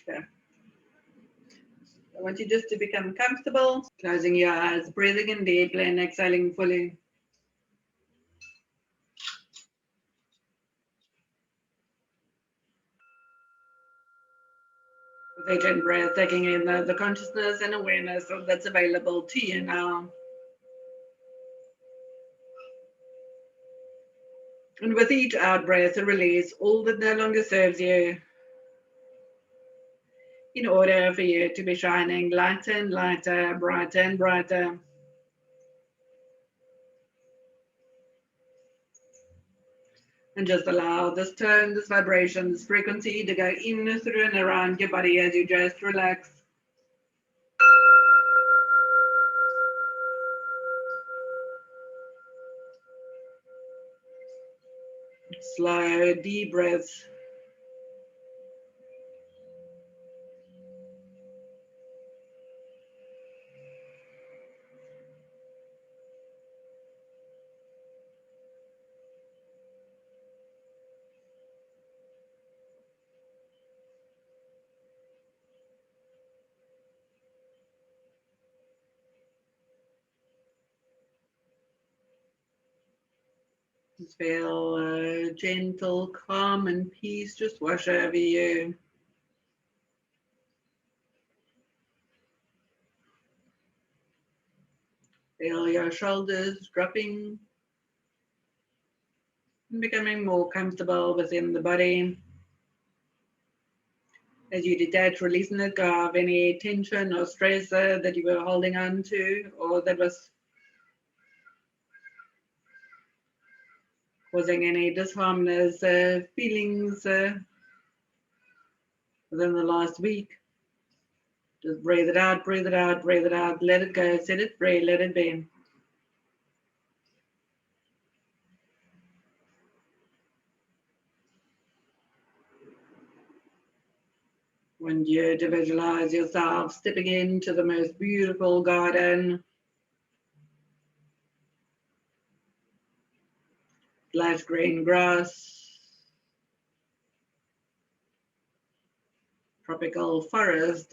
Okay. I want you just to become comfortable, closing your eyes, breathing in deeply and exhaling fully. With each in breath, taking in the consciousness and awareness that's available to you now. And with each out breath, release all that no longer serves you, in order for you to be shining lighter and lighter, brighter and brighter. And just allow this tone, this vibration, this frequency to go in, through, and around your body as you just relax. Slow, deep breaths. Just feel gentle, calm, and peace just wash over you. Feel your shoulders dropping and becoming more comfortable within the body. As you detach, release and let go of any tension or stress that you were holding on to, or that was causing any disharmonious feelings within the last week. Just breathe it out, breathe it out, breathe it out, let it go, set it free, let it be. Want you to visualize yourself stepping into the most beautiful garden. Lush green grass, tropical forest,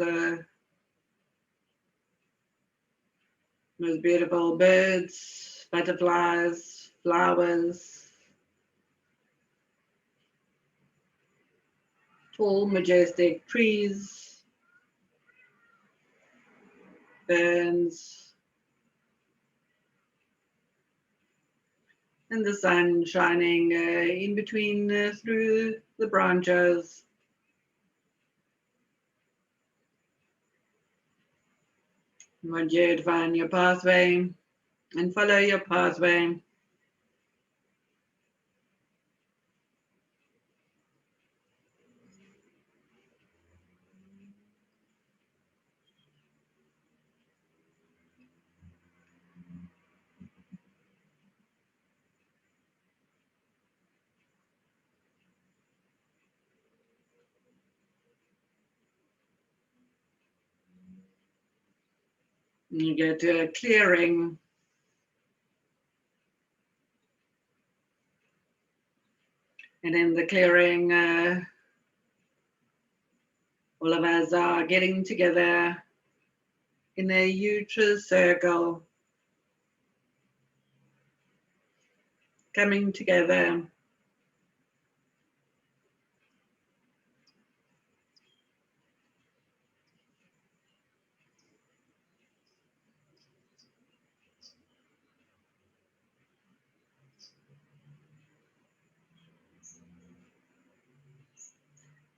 most beautiful birds, butterflies, flowers, tall, majestic trees, ferns, and the sun shining in between through the branches. I want you to find your pathway and follow your pathway. You get to a clearing. And in the clearing, all of us are getting together in a huge circle, coming together.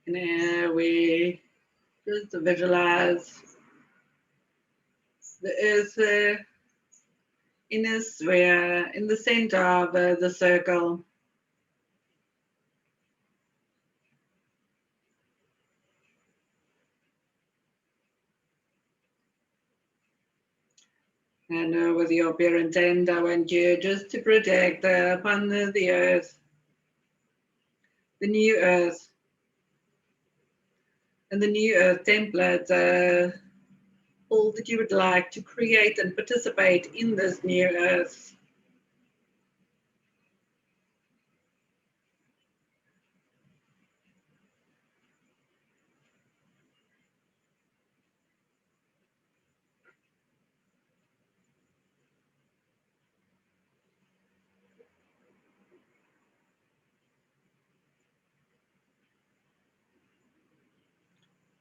And here we just visualize the earth in a sphere in the center of the circle. And with your pure intent, I want you just to project upon the earth, the new earth, and the new earth template, all that you would like to create and participate in this new earth.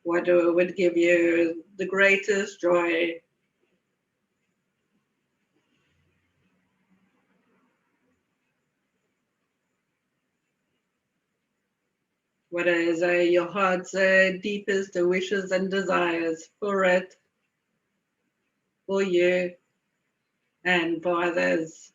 What would give you the greatest joy? What is your heart's deepest wishes and desires for it, for you, and for others?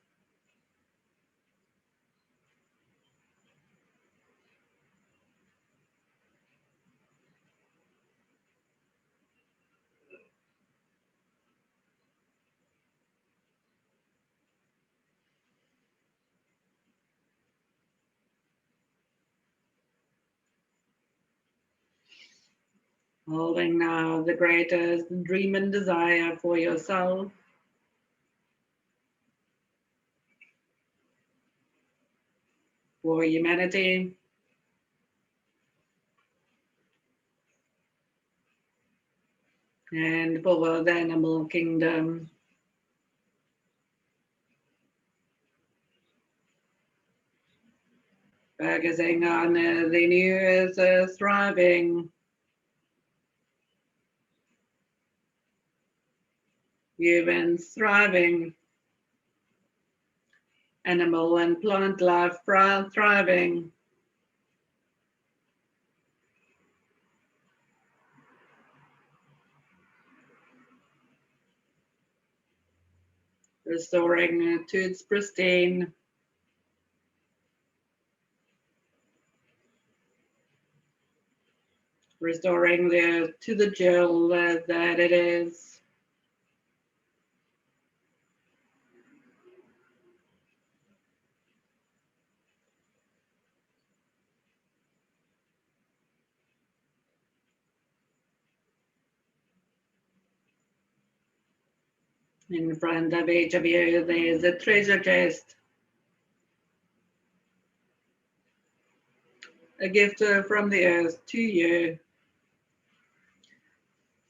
Holding now the greatest dream and desire for yourself, for humanity, and for the animal kingdom. Focusing on the new is thriving, humans thriving, animal and plant life thriving. Restoring to its pristine. Restoring to the jewel that it is. In front of each of you, there's a treasure chest. A gift from the earth to you.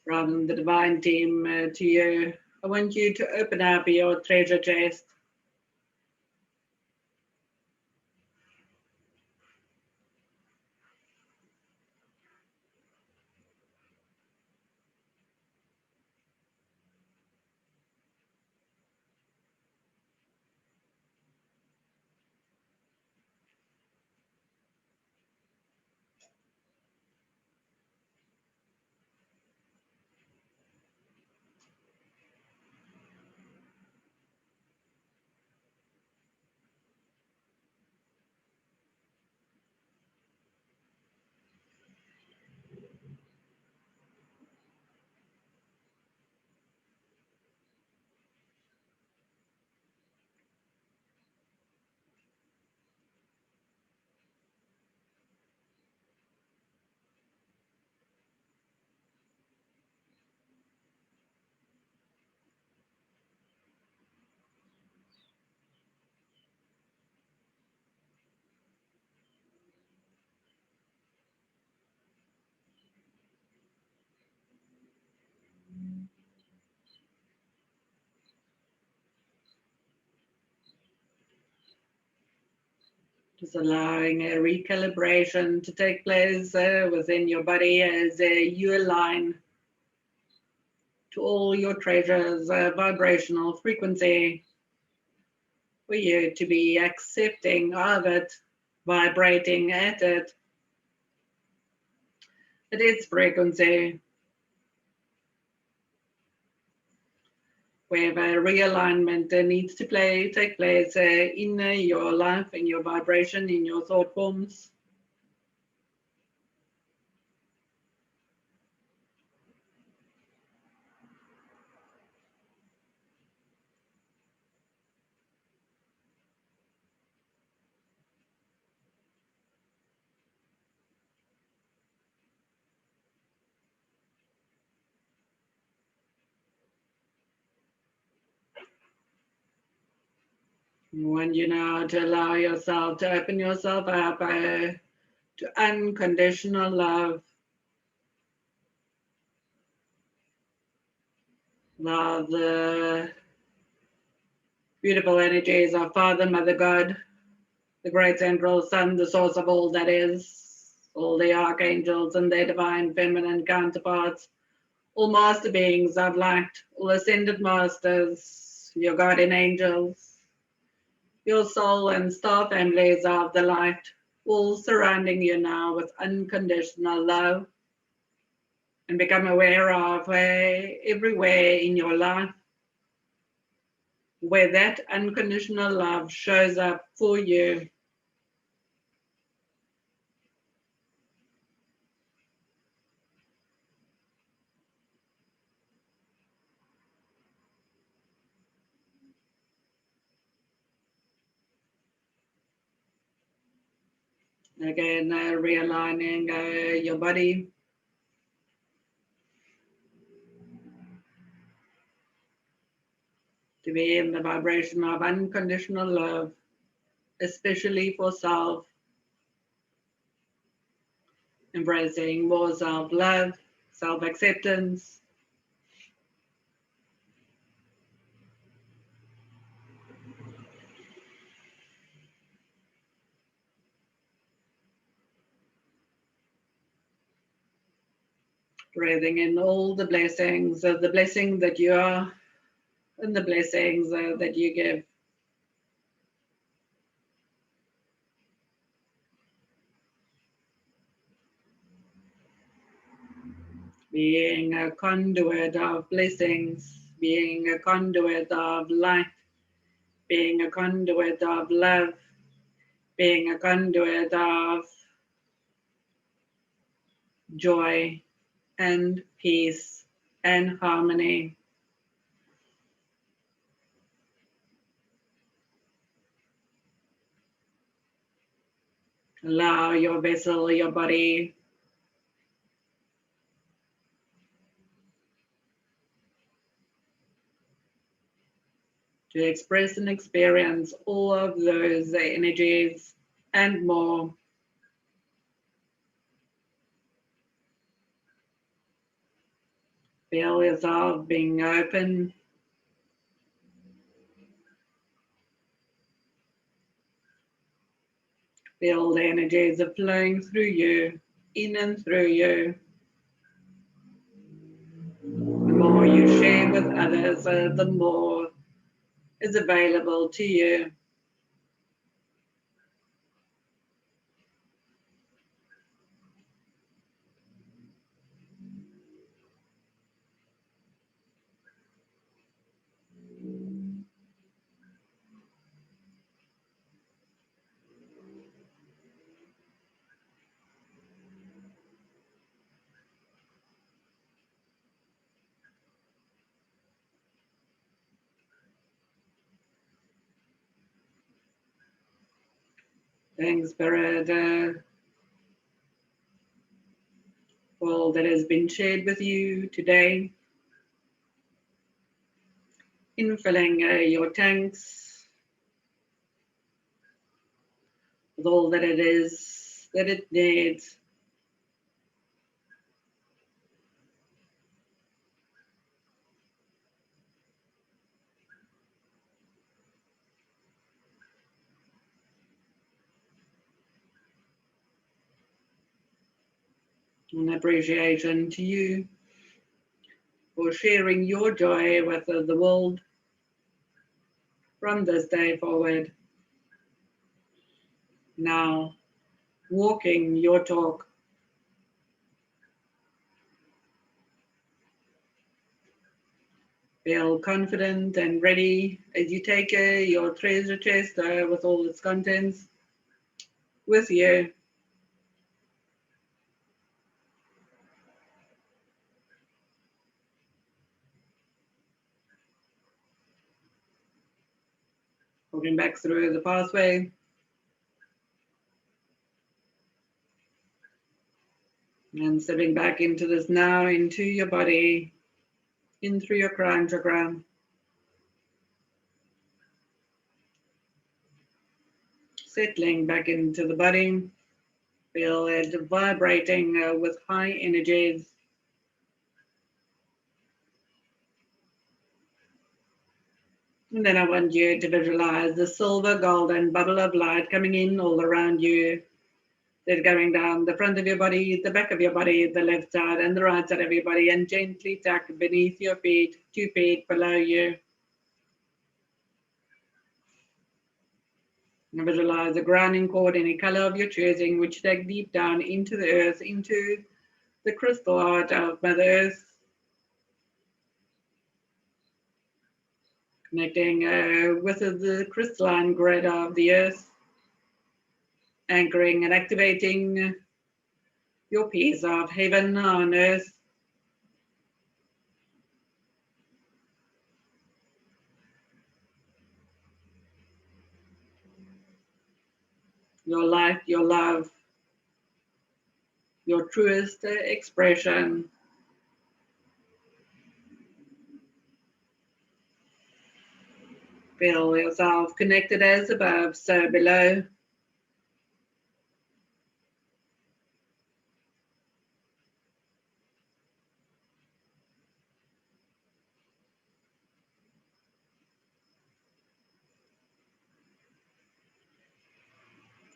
From the divine team to you. I want you to open up your treasure chest. Just allowing a recalibration to take place within your body as you align to all your treasures, vibrational frequency, for you to be accepting of it, vibrating at its frequency. Wherever realignment needs to take place in your life, in your vibration, in your thought forms. When you know to allow yourself to open yourself up to unconditional love, love the beautiful energies of Father, Mother, God, the great central sun, the source of all that is. all the archangels and their divine feminine counterparts, all master beings of light, all ascended masters, your guardian angels, your soul and star families of the light, all surrounding you now with unconditional love, and become aware of everywhere in your life where that unconditional love shows up for you. Again, realigning your body. To be in the vibration of unconditional love, especially for self, embracing more self-love, self-acceptance, breathing in all the blessings, the blessing that you are, and the blessings that you give. Being a conduit of blessings, being a conduit of light, being a conduit of love, being a conduit of joy and peace and harmony. Allow your vessel, your body, to express and experience all of those energies and more. Feel yourself being open. Feel the energies are flowing through you, in and through you. The more you share with others, the more is available to you. Thanks, Spirit, for all that has been shared with you today. In filling your tanks with all that it is that it needs. An appreciation to you for sharing your joy with the world from this day forward. Now, walking your talk. Feel confident and ready as you take your treasure chest with all its contents with you. Walking back through the pathway. And stepping back into this now, into your body, in through your crown chakra. Settling back into the body. Feel it vibrating with high energies. And then I want you to visualize the silver golden bubble of light coming in all around you, Then going down the front of your body, the back of your body, the left side and the right side of your body, and gently tuck beneath your feet, 2 feet below you. And visualize a grounding cord, any color of your choosing, which take deep down into the earth, into the crystal heart of Mother Earth. Connecting with the crystalline grid of the earth. Anchoring and activating your piece of heaven on earth. Your light, your love, your truest expression. Feel yourself connected as above, so below.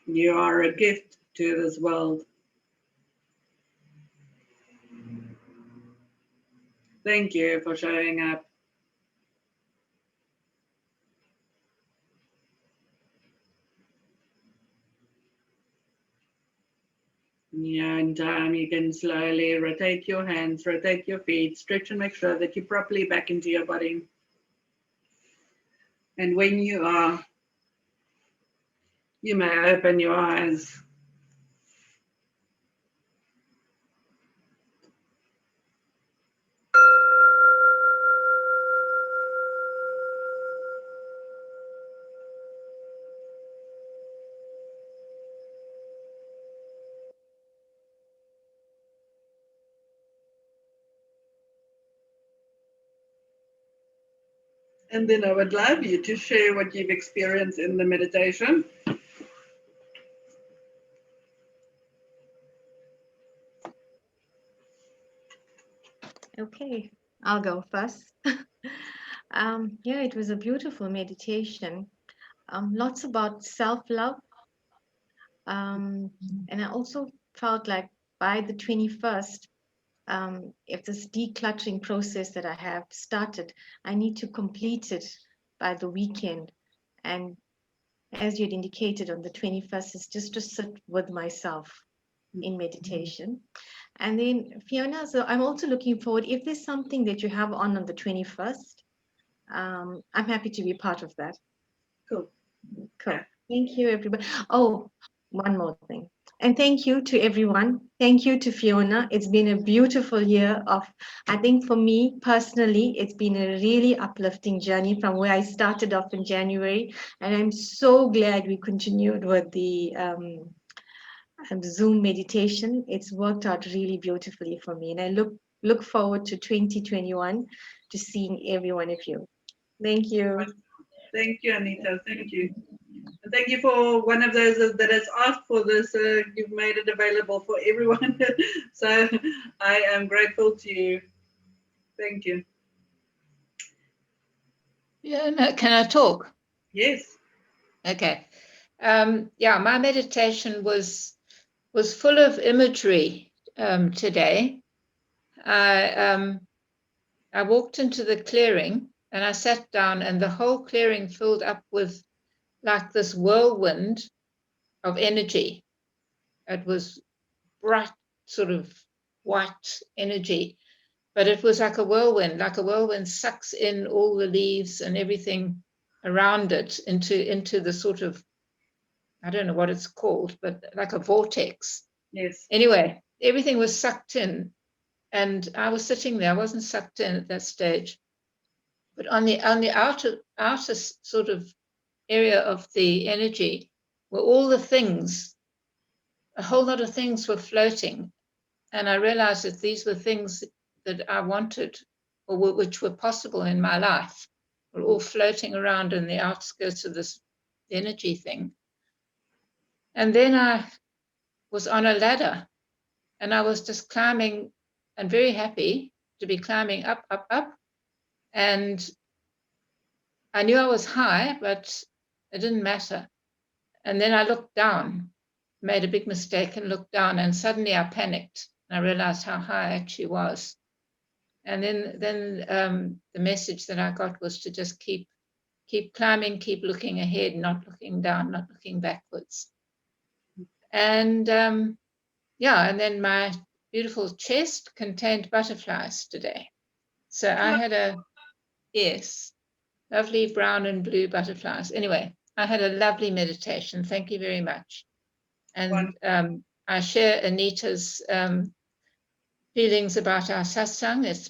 You are a gift to this world. Thank you for showing up. Yeah, in time you can slowly rotate your hands, rotate your feet, stretch and make sure that you're properly back into your body. And when you are, you may open your eyes. And then I would love you to share what you've experienced in the meditation. Okay, I'll go first. Yeah, it was a beautiful meditation. Lots about self-love. And I also felt like by the 21st, if this decluttering process that I have started, I need to complete it by the weekend. And as you had indicated, on the 21st is just to sit with myself in meditation. And then Fiona, so I'm also looking forward, if there's something that you have on the 21st, I'm happy to be part of that. Cool. Cool. Thank you, everybody. Oh, one more thing. And thank you to everyone. Thank you to Fiona. It's been a beautiful year of, I think for me personally, it's been a really uplifting journey from where I started off in January. And I'm so glad we continued with the Zoom meditation. It's worked out really beautifully for me. And I look forward to 2021 to seeing every one of you. Thank you. Thank you, Anita. Thank you. And thank you for one of those that has asked for this. You've made it available for everyone. So I am grateful to you. Thank you. Yeah, no, can I talk? Yes. Okay. Yeah, my meditation was full of imagery today. I walked into the clearing and I sat down, and the whole clearing filled up with like this whirlwind of energy. It was bright, sort of white energy, but it was like a whirlwind sucks in all the leaves and everything around it into the sort of, I don't know what it's called, but like a vortex. Yes. Anyway, everything was sucked in, and I was sitting there. I wasn't sucked in at that stage, but on the outer sort of area of the energy were all the things. A whole lot of things were floating, and I realized that these were things that I wanted, or which were possible in my life, were all floating around in the outskirts of this energy thing. And then I was on a ladder, and I was just climbing, and very happy to be climbing up, up, up. And I knew I was high, but it didn't matter. And then I looked down, made a big mistake and looked down, and suddenly I panicked. I realized how high I actually was. And then the message that I got was to just keep climbing, keep looking ahead, not looking down, not looking backwards. And yeah, and then my beautiful chest contained butterflies today. So I had yes, lovely brown and blue butterflies. Anyway, I had a lovely meditation. Thank you very much. And I share Anita's feelings about our satsang. It's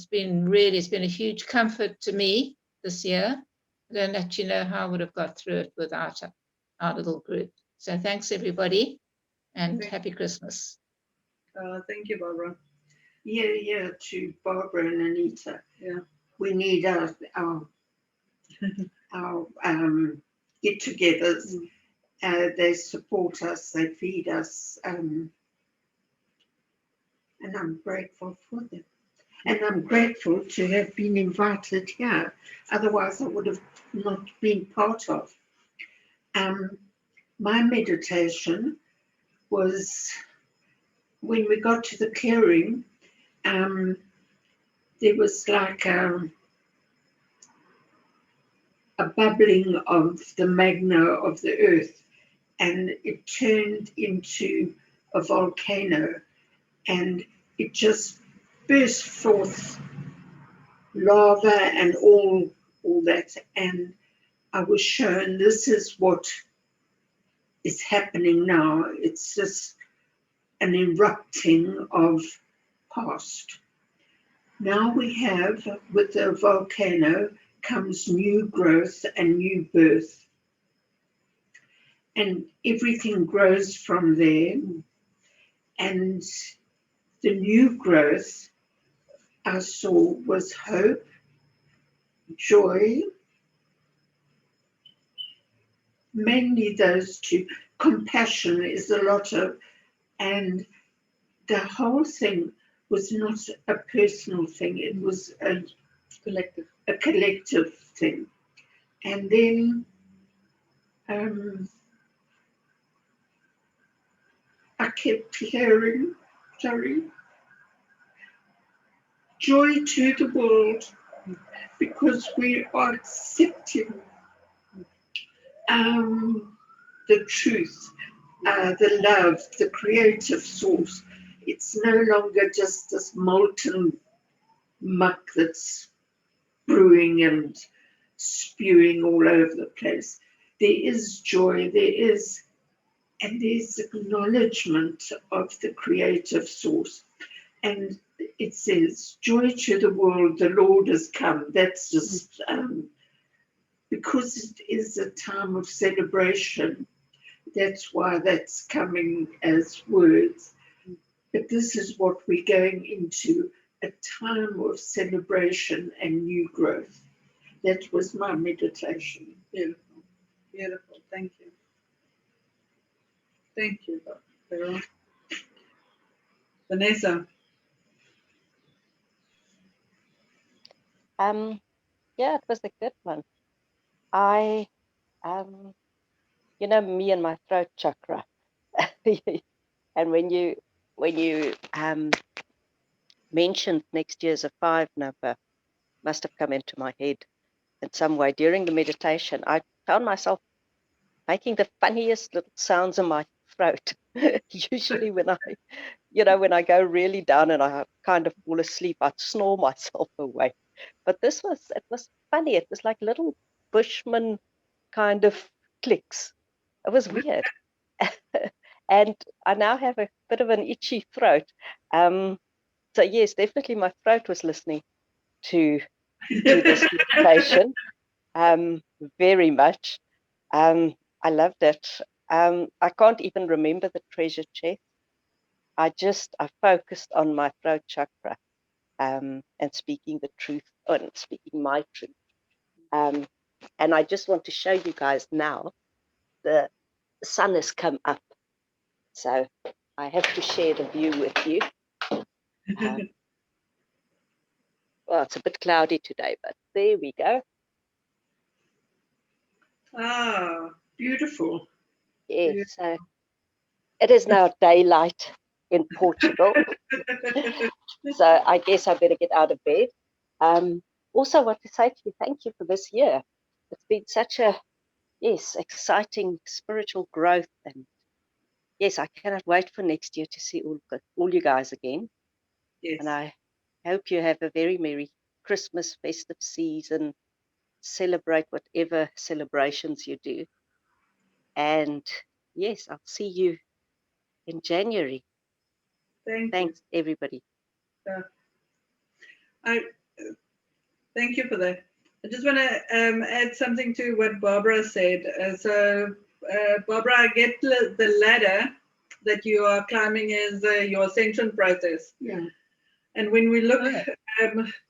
been a huge comfort to me this year. I don't let you know how I would have got through it without our little group. So thanks everybody, and happy Christmas. Thank you, Barbara. Yeah, to Barbara and Anita. Yeah. We need our get-togethers. They support us, they feed us, and I'm grateful for them. And I'm grateful to have been invited here. Otherwise, I would have not been part of. My meditation was when we got to the clearing. There was like a bubbling of the magma of the earth, and it turned into a volcano, and it just burst forth lava and all that. And I was shown this is what is happening now. It's just an erupting of past. Now we have, with the volcano, comes new growth and new birth. And everything grows from there. And the new growth I saw was hope, joy, mainly those two. Compassion is a lot of, and the whole thing was not a personal thing, it was a collective thing. And then I kept hearing, joy to the world, because we are accepting the truth, the love, the creative source. It's no longer just this molten muck that's brewing and spewing all over the place. There is joy, there's acknowledgement of the creative source. And it says, joy to the world, the Lord has come. That's just because it is a time of celebration. That's why that's coming as words. But this is what we're going into, a time of celebration and new growth. That was my meditation. Beautiful. Beautiful. Thank you. Thank you, Dr. Vanessa. Yeah, it was a good one. I you know me and my throat chakra. And when you mentioned next year's a 5 number, must have come into my head in some way during the meditation. I found myself making the funniest little sounds in my throat. Usually when I go really down and I kind of fall asleep, I'd snore myself awake. But it was funny. It was like little Bushman kind of clicks. It was weird. And I now have a bit of an itchy throat. So yes, definitely my throat was listening to this meditation very much. I loved it. I can't even remember the treasure chest. I focused on my throat chakra and speaking the truth, and speaking my truth. And I just want to show you guys now, the sun has come up. So I have to share the view with you. Well, it's a bit cloudy today, but there we go. Ah, beautiful. Yes, so It is now daylight in Portugal, so I guess I better get out of bed. Also, want to say to you, thank you for this year. It's been such a, yes, exciting spiritual growth, and yes, I cannot wait for next year to see all you guys again. Yes. And I hope you have a very merry Christmas, festive season. Celebrate whatever celebrations you do. And yes, I'll see you in January. Thanks, everybody. Thank you for that. I just want to add something to what Barbara said. Barbara, I get the ladder that you are climbing is your ascension process. Yeah. And when we look,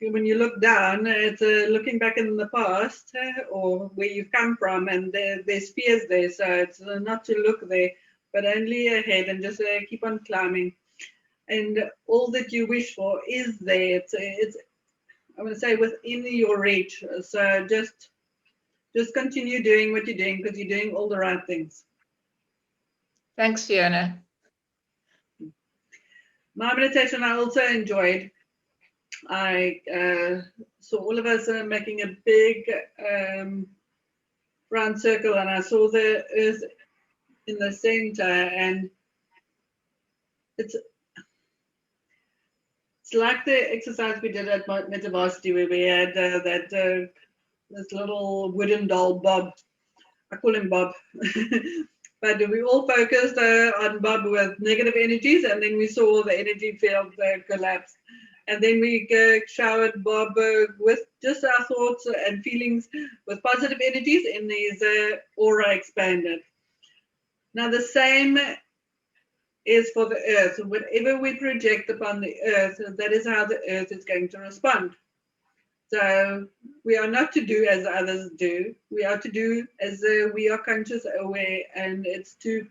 when you look down, it's looking back in the past or where you've come from, and there's fears there. So it's not to look there, but only ahead, and just keep on climbing. And all that you wish for is there. It's I want to say within your reach. So just continue doing what you're doing, because you're doing all the right things. Thanks, Fiona. My meditation I also enjoyed. I saw all of us making a big round circle, and I saw the earth in the center, and it's like the exercise we did at Metaphysical, where we had this little wooden doll, Bob. I call him Bob. But we all focused on Bob with negative energies, and then we saw the energy field collapse. And then we showered Bob with just our thoughts and feelings with positive energies, and his aura expanded. Now the same is for the earth. Whatever we project upon the earth, that is how the earth is going to respond. So we are not to do as others do. We are to do as we are conscious, aware, and it's to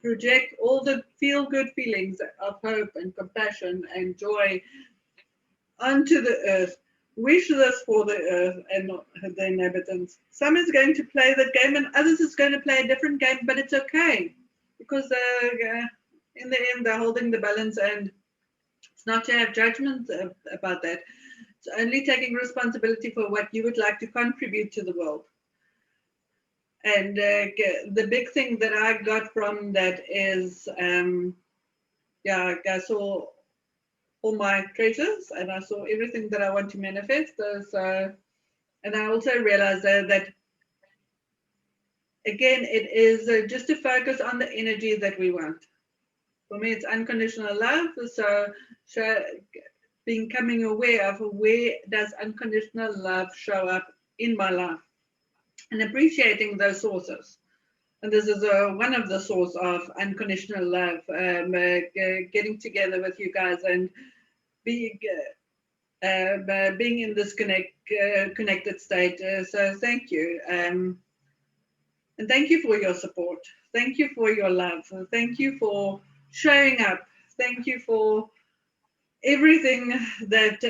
project all the feel-good feelings of hope and compassion and joy onto the earth. Wish this for the earth and not the inhabitants. Some is going to play that game, and others is going to play a different game, but it's okay, because in the end they're holding the balance, and it's not to have judgment about that. It's only taking responsibility for what you would like to contribute to the world. And the big thing that I got from that is, I saw all my treasures, and I saw everything that I want to manifest. And I also realized that again, it is just to focus on the energy that we want. For me, it's unconditional love. So becoming aware of where does unconditional love show up in my life, and appreciating those sources. And this is one of the source of unconditional love, getting together with you guys and being in this connected state. So thank you. And thank you for your support. Thank you for your love. Thank you for showing up. Thank you for everything that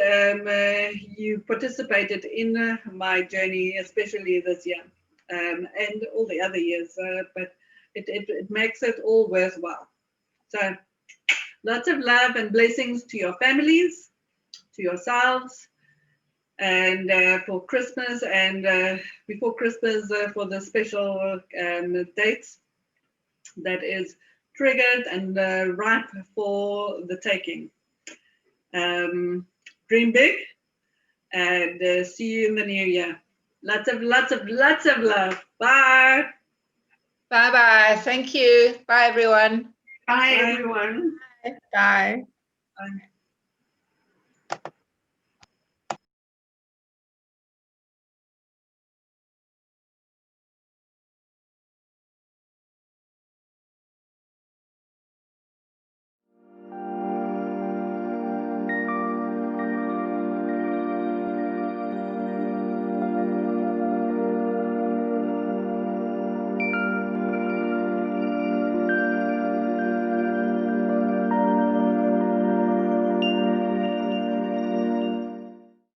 you participated in my journey, especially this year, and all the other years, but it makes it all worthwhile. So lots of love and blessings to your families, to yourselves, and for Christmas, and before Christmas, for the special dates that is triggered and ripe for the taking. Dream big, and see you in the new year. Lots of love. Bye. Bye-bye. Thank you. Bye, everyone. Bye, everyone. Bye. Bye.